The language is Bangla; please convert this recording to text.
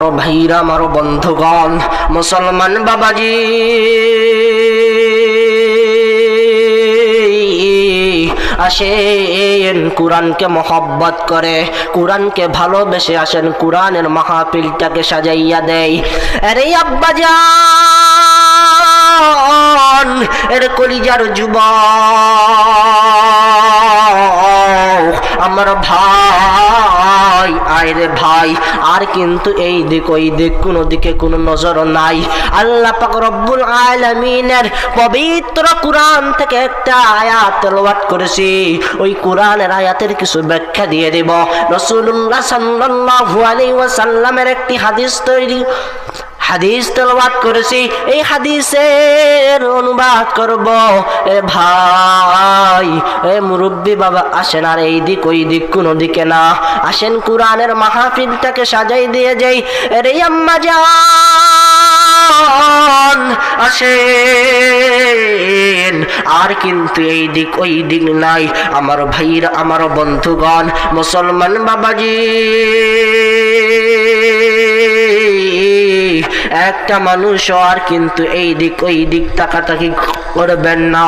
ভাইরা, আমার বন্ধুগণ, মুসলমান বাবাজি, আসেন কুরআনকে মহব্বত করে, কুরআনকে ভালোবেসে আসেন, কুরআনের মাহফিলটাকে সাজাইয়া দেয়। আরে আব্বাজান, এর কলিজার যুবক, আমার ভাই, আয় রে ভাই, আর কিন্তু এই দিক ওই দিক কোনো দিকে কোনো নজর নাই। আল্লাহ পাক রব্বুল আলামিনের পবিত্র কুরআন থেকে একটা আয়াত তেলাওয়াত করেছি, ওই কুরআনের আয়াতের কিছু ব্যাখ্যা দিয়ে দেব। রাসূলুল্লাহ সাল্লাল্লাহু আলাইহি ওয়াসাল্লামের একটি হাদিস তেলাওয়াত করেছি, এই হাদিসের অনুবাদ করব। এ ভাই, এ মুরব্বী বাবা, আসেন আর এই দিক ওই দিক কোনো দিকে না, আসেন কুরআনের মাহফিলটাকে সাজাই দিয়ে যাই। রে আম্মা জান, আসেন, আর কিন্তু এই দিক ওই দিক নাই। আমার ভাইরা, আমার বন্ধুগণ, মুসলমান বাবাজি, একটা মানুষ আর কিন্তু এই দিক ওই দিক তাকাতাকি করবেন না।